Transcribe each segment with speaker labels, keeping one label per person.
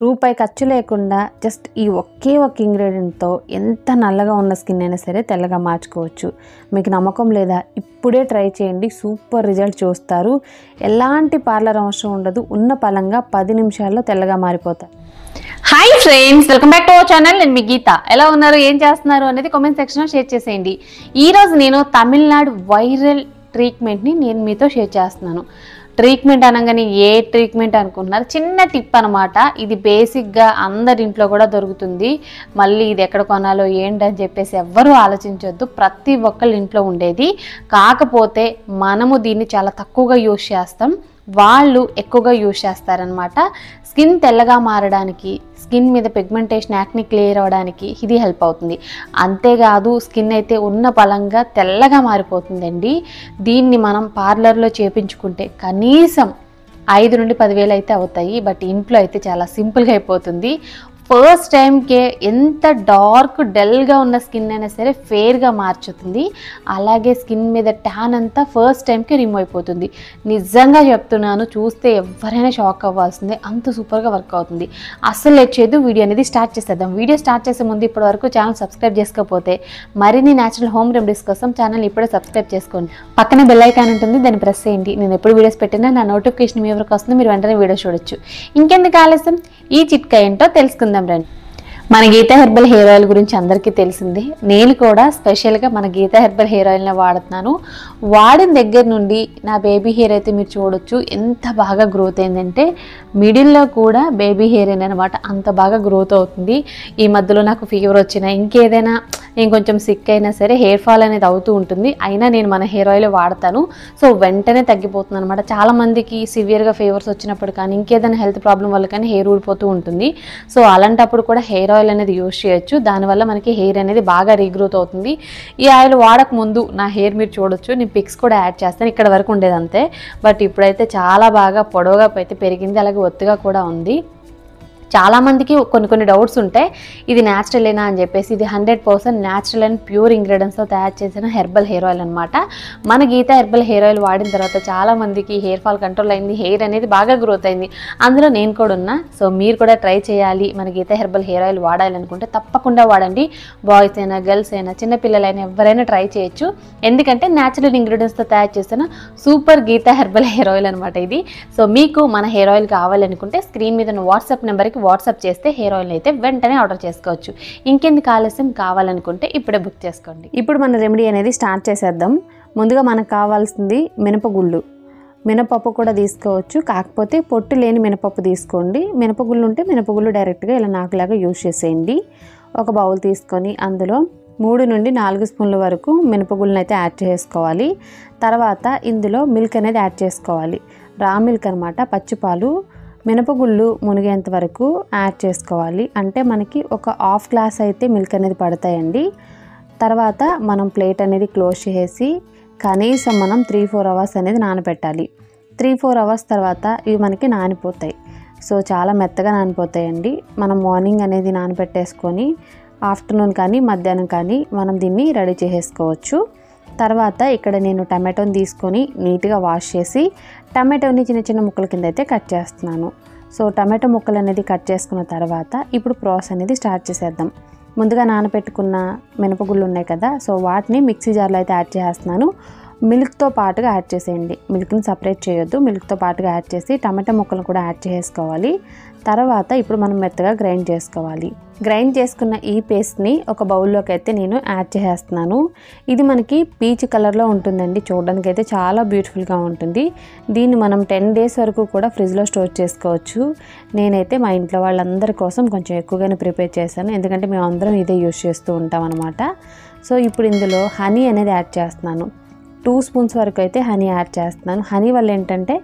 Speaker 1: రూపాయి ఖర్చు లేకుండా జస్ట్ ఈ ఒకే ఒక ఇంగ్రీడియంట్తో ఎంత నల్లగా ఉన్న స్కిన్ అయినా సరే తెల్లగా మార్చుకోవచ్చు. మీకు నమ్మకం లేదా? ఇప్పుడే ట్రై చేయండి, సూపర్ రిజల్ట్ చూస్తారు. ఎలాంటి పార్లర్ అవసరం ఉండదు, ఉన్న పలంగా 10 నిమిషాల్లో తెల్లగా మారిపోతారు.
Speaker 2: Hi friends, welcome back to our channel. నేను మీ గీత. ఎలా ఉన్నారు, ఏం చేస్తున్నారు అనేది కామెంట్ సెక్షన్లో షేర్ చేసేయండి. ఈరోజు నేను తమిళనాడు వైరల్ ట్రీట్మెంట్ని నేను మీతో షేర్ చేస్తున్నాను. ట్రీట్మెంట్ అనగానే ఏ ట్రీట్మెంట్ అనుకుంటున్నారు? చిన్న టిప్ అనమాట. ఇది బేసిక్గా అందరి ఇంట్లో కూడా దొరుకుతుంది. మళ్ళీ ఇది ఎక్కడ కొనాలో ఏంటని చెప్పేసి ఎవ్వరూ ఆలోచించొద్దు. ప్రతి ఒక్కళ్ళ ఇంట్లో ఉండేది. కాకపోతే మనము దీన్ని చాలా తక్కువగా యూజ్ చేస్తాం, వాళ్ళు ఎక్కువగా యూజ్ చేస్తారనమాట. స్కిన్ తెల్లగా మారడానికి, స్కిన్ మీద పిగ్మెంటేషన్, యాక్ని క్లియర్ అవ్వడానికి ఇది హెల్ప్ అవుతుంది. అంతేకాదు స్కిన్ అయితే ఉన్న పలంగా తెల్లగా మారిపోతుందండి. దీన్ని మనం పార్లర్లో చేపించుకుంటే కనీసం 5 నుండి 10,000 అయితే అవుతాయి. బట్ ఇంట్లో అయితే చాలా సింపుల్గా అయిపోతుంది. ఫస్ట్ టైంకే ఎంత డార్క్ డల్గా ఉన్న స్కిన్ అయినా సరే ఫేర్గా మార్చుతుంది. అలాగే స్కిన్ మీద ట్యాన్ అంతా ఫస్ట్ టైంకి రిమూవ్ అయిపోతుంది. నిజంగా చెప్తున్నాను, చూస్తే ఎవరైనా షాక్ అవ్వాల్సిందే, అంత సూపర్గా వర్క్ అవుతుంది. అస్సలు వచ్చేది వీడియో అనేది స్టార్ట్ చేసేద్దాం. వీడియో స్టార్ట్ చేసే ముందు ఇప్పటి వరకు ఛానల్ సబ్స్క్రైబ్ చేసుకోకపోతే మరిన్ని న్యాచురల్ హోమ్ రెమెడీస్ కోసం ఛానల్ ఇప్పుడే సబ్స్క్రైబ్ చేసుకోండి. పక్కనే బెల్ ఐకాన్ ఉంటుంది, దాన్ని ప్రెస్ చేయండి. నేను ఎప్పుడు వీడియోస్ పెట్టినా నా నోటిఫికేషన్ మీ ఎవరికి వస్తుంది, మీరు వెంటనే వీడియో చూడొచ్చు. ఇంకెందుకు ఆలస్యం, ఈ చిట్కా ఏంటో తెలుసుకుందాం రండి. మన గీతా హెర్బల్ హెయిర్ ఆయిల్ గురించి అందరికీ తెలిసిందే. నేను కూడా స్పెషల్గా మన గీతా హెర్బల్ హెయిర్ ఆయిల్ని వాడుతున్నాను. వాడిన దగ్గర నుండి నా బేబీ హెయిర్ అయితే మీరు చూడొచ్చు ఎంత బాగా గ్రోత్ అయిందంటే, మిడిల్లో కూడా బేబీ హెయిర్ అనమాట, అంత బాగా గ్రోత్ అవుతుంది. ఈ మధ్యలో నాకు ఫీవర్ వచ్చినా, ఇంకేదైనా నేను కొంచెం సిక్ అయినా సరే హెయిర్ ఫాల్ అనేది అవుతూ ఉంటుంది. అయినా నేను మన హెయిర్ ఆయిల్ వాడతాను. సో వెంటనే తగ్గిపోతుంది అనమాట. చాలామందికి సివియర్గా ఫీవర్స్ వచ్చినప్పుడు కానీ, ఇంకేదైనా హెల్త్ ప్రాబ్లం వల్ల కానీ హెయిర్ ఊడిపోతూ ఉంటుంది. సో అలాంటప్పుడు కూడా హెయిర్ ఆయిల్ అనేది యూజ్ చేయొచ్చు. దానివల్ల మనకి హెయిర్ అనేది బాగా రీగ్రోత్ అవుతుంది. ఈ ఆయిల్ వాడక ముందు నా హెయిర్ మీరు చూడొచ్చు, నేను పిక్స్ కూడా యాడ్ చేస్తాను. ఇక్కడ వరకు ఉండేది అంతే, బట్ ఇప్పుడైతే చాలా బాగా పొడవుగా అయితే పెరిగింది, అలాగే ఒత్తుగా కూడా ఉంది. చాలామందికి కొన్ని డౌట్స్ ఉంటాయి, ఇది న్యాచురలేనా అని చెప్పేసి. ఇది 100% న్యాచురల్ అండ్ ప్యూర్ ఇంగ్రీడియంట్స్తో తయారు చేసిన హెర్బల్ హెయిర్ ఆయిల్ అనమాట. మన గీతా హెర్బల్ హెయిర్ ఆయిల్ వాడిన తర్వాత చాలామందికి హెయిర్ ఫాల్ కంట్రోల్ అయింది, హెయిర్ అనేది బాగా గ్రోత్ అయింది. అందులో నేను కూడా ఉన్నా. సో మీరు కూడా ట్రై చేయాలి, మన గీతా హెర్బల్ హెయిర్ ఆయిల్ వాడాలనుకుంటే తప్పకుండా వాడండి. బాయ్స్ అయినా, గర్ల్స్ అయినా, చిన్నపిల్లలైనా ఎవరైనా ట్రై చేయొచ్చు. ఎందుకంటే న్యాచురల్ ఇంగ్రీడియంట్స్తో తయారు చేసిన super Geetha herbal hair oil అనమాట ఇది. సో మీకు మన హెయిర్ ఆయిల్ కావాలనుకుంటే స్క్రీన్ మీద వాట్సాప్ నెంబర్కి వాట్సాప్ చేస్తే హెయిర్ ఆయిల్ అయితే వెంటనే ఆర్డర్ చేసుకోవచ్చు. ఇంకెందుకు ఆలస్యం, కావాలనుకుంటే ఇప్పుడే బుక్ చేసుకోండి.
Speaker 1: ఇప్పుడు మన రెమెడీ అనేది స్టార్ట్ చేసేద్దాం. ముందుగా మనకు కావాల్సింది మినపగుళ్ళు. మినపప్పు కూడా తీసుకోవచ్చు, కాకపోతే పొట్టు లేని మినపప్పు తీసుకోండి. మినపగుళ్ళు ఉంటే మినపగుళ్ళు డైరెక్ట్గా ఇలా నాకులాగా యూజ్ చేసేయండి. ఒక బౌల్ తీసుకొని అందులో 3 నుండి 4 స్పూన్ల వరకు మినపగుళ్ళని అయితే యాడ్ చేసుకోవాలి. తర్వాత ఇందులో మిల్క్ అనేది యాడ్ చేసుకోవాలి. రా మిల్క్ అనమాట, పచ్చిపాలు. మినపగుళ్ళు మునిగేంత వరకు యాడ్ చేసుకోవాలి. అంటే మనకి ఒక హాఫ్ గ్లాస్ అయితే మిల్క్ అనేది పడతాయండి. తర్వాత మనం ప్లేట్ అనేది క్లోజ్ చేసి కనీసం మనం 3-4 అవర్స్ అనేది నానబెట్టాలి. 3-4 అవర్స్ తర్వాత ఇవి మనకి నానిపోతాయి. సో చాలా మెత్తగా నానిపోతాయండి. మనం మార్నింగ్ అనేది నానబెట్టేసుకొని ఆఫ్టర్నూన్ కానీ మధ్యాహ్నం కానీ మనం దీన్ని రెడీ చేసేసుకోవచ్చు. తర్వాత ఇక్కడ నేను టమాటోని తీసుకొని నీట్గా వాష్ చేసి టమాటోని చిన్న చిన్న ముక్కల కింద అయితే కట్ చేస్తున్నాను. సో టమాటో ముక్కలు అనేది కట్ చేసుకున్న తర్వాత ఇప్పుడు ప్రాసెస్ అనేది స్టార్ట్ చేసేద్దాం. ముందుగా నానబెట్టుకున్న మినపగుళ్ళు ఉన్నాయి కదా, సో వాటిని మిక్సీ జార్లో అయితే యాడ్ చేస్తున్నాను. మిల్క్తో పాటుగా యాడ్ చేసేయండి, మిల్క్ని సపరేట్ చేయొద్దు. మిల్క్తో పాటుగా యాడ్ చేసి టమాటో ముక్కలు కూడా యాడ్ చేసుకోవాలి. తర్వాత ఇప్పుడు మనం మెత్తగా గ్రైండ్ చేసుకోవాలి. గ్రైండ్ చేసుకున్న ఈ పేస్ట్ని ఒక బౌల్లోకి అయితే నేను యాడ్ చేసేస్తున్నాను. ఇది మనకి పీచ్ కలర్లో ఉంటుందండి, చూడడానికి అయితే చాలా బ్యూటిఫుల్గా ఉంటుంది. దీన్ని మనం 10 డేస్ వరకు కూడా ఫ్రిడ్జ్లో స్టోర్ చేసుకోవచ్చు. నేనైతే మా ఇంట్లో వాళ్ళందరి కోసం కొంచెం ఎక్కువగానే ప్రిపేర్ చేశాను, ఎందుకంటే మేము అందరం ఇదే యూజ్ చేస్తూ ఉంటాం అనమాట. సో ఇప్పుడు ఇందులో హనీ అనేది యాడ్ చేస్తున్నాను. 2 స్పూన్స్ వరకు అయితే హనీ యాడ్ చేస్తున్నాను. హనీ వల్ల ఏంటంటే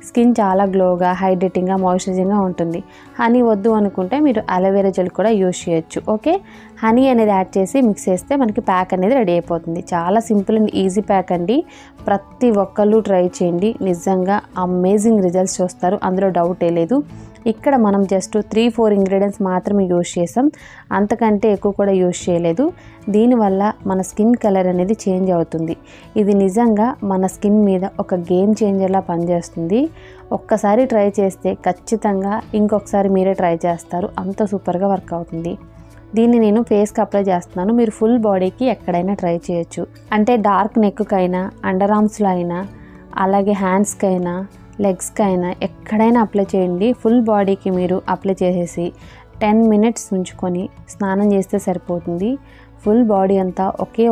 Speaker 1: స్కిన్ చాలా గ్లోగా, హైడ్రేటింగ్గా, మాయిశ్చరైజింగ్గా ఉంటుంది. హనీ వద్దు అనుకుంటే మీరు అలోవెరా జెల్ కూడా యూజ్ చేయొచ్చు. ఓకే, హనీ అనేది యాడ్ చేసి మిక్స్ చేస్తే మనకి ప్యాక్ అనేది రెడీ అయిపోతుంది. చాలా సింపుల్ అండ్ ఈజీ ప్యాక్ అండి. ప్రతి ఒక్కళ్ళు ట్రై చేయండి, నిజంగా అమేజింగ్ రిజల్ట్స్ చూస్తారు, అందులో డౌటే లేదు. ఇక్కడ మనం జస్ట్ 3-4 ఇంగ్రీడియంట్స్ మాత్రమే యూజ్ చేసాం, అంతకంటే ఎక్కువ కూడా యూజ్ చేయలేదు. దీనివల్ల మన స్కిన్ కలర్ అనేది చేంజ్ అవుతుంది. ఇది నిజంగా మన స్కిన్ మీద ఒక గేమ్ చేంజర్లా పనిచేస్తుంది. ఒక్కసారి ట్రై చేస్తే ఖచ్చితంగా ఇంకొకసారి మీరే ట్రై చేస్తారు, అంత సూపర్గా వర్క్ అవుతుంది. దీన్ని నేను ఫేస్కి అప్లై చేస్తున్నాను. మీరు ఫుల్ బాడీకి ఎక్కడైనా ట్రై చేయొచ్చు. అంటే డార్క్ నెక్కైనా, అండర్ ఆర్మ్స్లో అయినా, అలాగే హ్యాండ్స్కి అయినా, లెగ్స్కి అయినా ఎక్కడైనా అప్లై చేయండి. ఫుల్ బాడీకి మీరు అప్లై చేసేసి 10 మినిట్స్ ఉంచుకొని స్నానం చేస్తే సరిపోతుంది. ఫుల్ బాడీ అంతా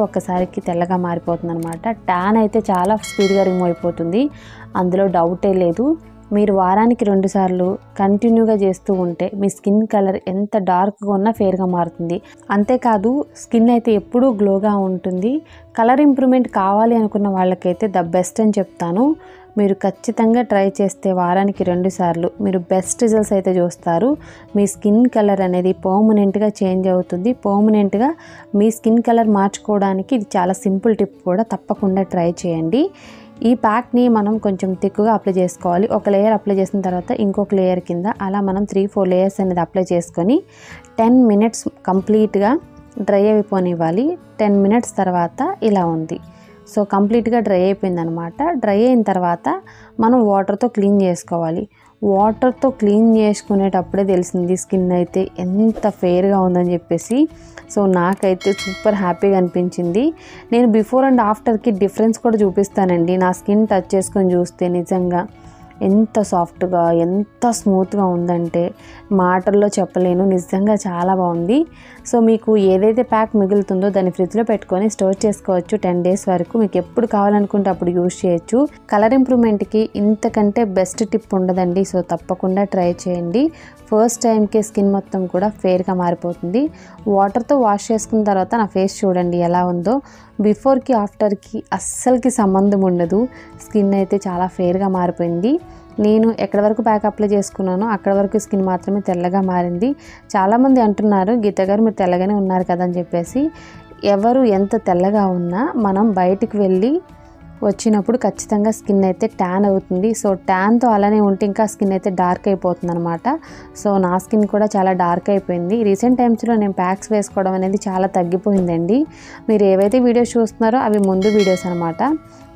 Speaker 1: ఒక్కసారికి తెల్లగా మారిపోతుంది అనమాట. ట్యాన్ అయితే చాలా స్పీడ్గా రిమూవ్ అయిపోతుంది, అందులో డౌటే లేదు. మీరు వారానికి 2 సార్లు కంటిన్యూగా చేస్తూ ఉంటే మీ స్కిన్ కలర్ ఎంత డార్క్గా ఉన్నా ఫేర్గా మారుతుంది. అంతేకాదు స్కిన్ అయితే ఎప్పుడూ గ్లోగా ఉంటుంది. కలర్ ఇంప్రూవ్మెంట్ కావాలి అనుకున్న వాళ్ళకైతే ద బెస్ట్ అని చెప్తాను. మీరు ఖచ్చితంగా ట్రై చేస్తే వారానికి 2 సార్లు మీరు బెస్ట్ రిజల్ట్స్ అయితే చూస్తారు. మీ స్కిన్ కలర్ అనేది పర్మనెంట్గా చేంజ్ అవుతుంది. పర్మనెంట్గా మీ స్కిన్ కలర్ మార్చుకోవడానికి ఇది చాలా సింపుల్ టిప్ కూడా, తప్పకుండా ట్రై చేయండి. ఈ ప్యాక్ని మనం కొంచెం థిక్గా అప్లై చేసుకోవాలి. ఒక లేయర్ అప్లై చేసిన తర్వాత ఇంకొక లేయర్ కింద అలా మనం 3-4 లేయర్స్ అనేది అప్లై చేసుకొని 10 మినిట్స్ కంప్లీట్గా డ్రై అయిపోనివ్వాలి. 10 మినిట్స్ తర్వాత ఇలా ఉంది. సో కంప్లీట్గా డ్రై అయిపోయిందనమాట. డ్రై అయిన తర్వాత మనం వాటర్తో క్లీన్ చేసుకోవాలి. వాటర్తో క్లీన్ చేసుకునేటప్పుడే తెలిసింది స్కిన్ అయితే ఎంత ఫెయిర్గా ఉందని చెప్పేసి. సో నాకైతే సూపర్ హ్యాపీగా అనిపించింది. నేను బిఫోర్ అండ్ ఆఫ్టర్కి డిఫరెన్స్ కూడా చూపిస్తానండి. నా స్కిన్ టచ్ చేసుకొని చూస్తే నిజంగా ఎంత సాఫ్ట్గా, ఎంత స్మూత్గా ఉందంటే మాటల్లో చెప్పలేను. నిజంగా చాలా బాగుంది. సో మీకు ఏదైతే ప్యాక్ మిగులుతుందో దాన్ని ఫ్రిడ్జ్లో పెట్టుకొని స్టోర్ చేసుకోవచ్చు 10 డేస్ వరకు. మీకు ఎప్పుడు కావాలనుకుంటే అప్పుడు యూజ్ చేయొచ్చు. కలర్ ఇంప్రూవ్మెంట్కి ఇంతకంటే బెస్ట్ టిప్ ఉండదండి. సో తప్పకుండా ట్రై చేయండి. ఫస్ట్ టైంకే స్కిన్ మొత్తం కూడా ఫేర్గా మారిపోతుంది. వాటర్తో వాష్ చేసుకున్న తర్వాత నా ఫేస్ చూడండి ఎలా ఉందో. బిఫోర్కి ఆఫ్టర్కి అస్సలకి సంబంధం ఉండదు. స్కిన్ అయితే చాలా ఫేర్గా మారిపోయింది. నేను ఎక్కడి వరకు ప్యాక్ అప్లై చేసుకున్నానో అక్కడ వరకు స్కిన్ మాత్రమే తెల్లగా మారింది. చాలామంది అంటున్నారు, గీత గారు మీరు తెల్లగానే ఉన్నారు కదా అని చెప్పేసి. ఎవరు ఎంత తెల్లగా ఉన్నా మనం బయటికి వెళ్ళి వచ్చినప్పుడు ఖచ్చితంగా స్కిన్ అయితే ట్యాన్ అవుతుంది. సో ట్యాన్తో అలానే ఉంటే ఇంకా స్కిన్ అయితే డార్క్ అయిపోతుంది అనమాట. సో నా స్కిన్ కూడా చాలా డార్క్ అయిపోయింది. రీసెంట్ టైమ్స్లో నేను ప్యాక్స్ వేసుకోవడం అనేది చాలా తగ్గిపోయిందండి. మీరు ఏవైతే వీడియోస్ చూస్తున్నారో అవి ముందు వీడియోస్ అనమాట.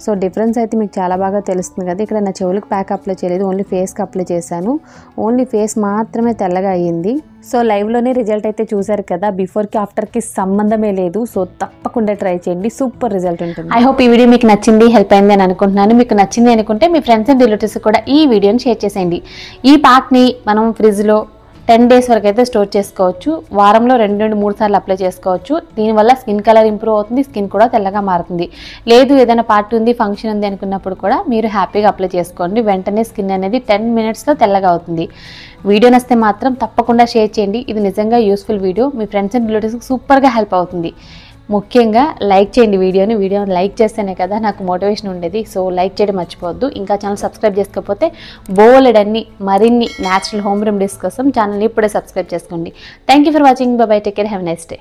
Speaker 1: సో డిఫరెన్స్ అయితే మీకు చాలా బాగా తెలుస్తుంది కదా. ఇక్కడ నా చెవులకు ప్యాక్ అప్లై చేయలేదు, ఓన్లీ ఫేస్కి అప్లై చేశాను. ఓన్లీ ఫేస్ మాత్రమే తెల్లగా అయ్యింది. సో లైవ్లోనే రిజల్ట్ అయితే చూసారు కదా. బిఫోర్కి ఆఫ్టర్కి సంబంధమే లేదు. సో తప్పకుండా ట్రై చేయండి, సూపర్ రిజల్ట్ ఉంటుంది.
Speaker 2: ఐ హోప్ ఈ వీడియో మీకు నచ్చింది, హెల్ప్ అయింది అని అనుకుంటున్నాను. మీకు నచ్చింది అనుకుంటే మీ ఫ్రెండ్స్ అండ్ రిలేటివ్స్ కూడా ఈ వీడియోని షేర్ చేసేయండి. ఈ ప్యాక్ని మనం ఫ్రిడ్జ్లో 10 డేస్ వరకు అయితే స్టోర్ చేసుకోవచ్చు. వారంలో 2-3 సార్లు అప్లై చేసుకోవచ్చు. దీనివల్ల స్కిన్ కలర్ ఇంప్రూవ్ అవుతుంది, స్కిన్ కూడా తెల్లగా మారుతుంది. లేదు ఏదైనా పార్టీ ఉంది, ఫంక్షన్ ఉంది అనుకున్నప్పుడు కూడా మీరు హ్యాపీగా అప్లై చేసుకోండి. వెంటనే స్కిన్ అనేది 10 మినిట్స్లో తెల్లగా అవుతుంది. వీడియో నచ్చితే మాత్రం తప్పకుండా షేర్ చేయండి. ఇది నిజంగా useful video, me friends and రిలేటివ్స్కి సూపర్గా హెల్ప్ అవుతుంది. ముఖ్యంగా లైక్ చేయండి వీడియోని లైక్ చేస్తేనే కదా నాకు మోటివేషన్ ఉండేది. సో లైక్ చేయడం మర్చిపోవద్దు. ఇంకా ఛానల్ సబ్స్క్రైబ్ చేసుకోకపోతే బోలెడన్ని మరిన్ని న్యాచురల్ హోమ్ రెమెడీస్ కోసం ఛానల్ని ఇప్పుడే సబ్స్క్రైబ్ చేసుకోండి. Thank you for watching. By by, take care, have a nice day.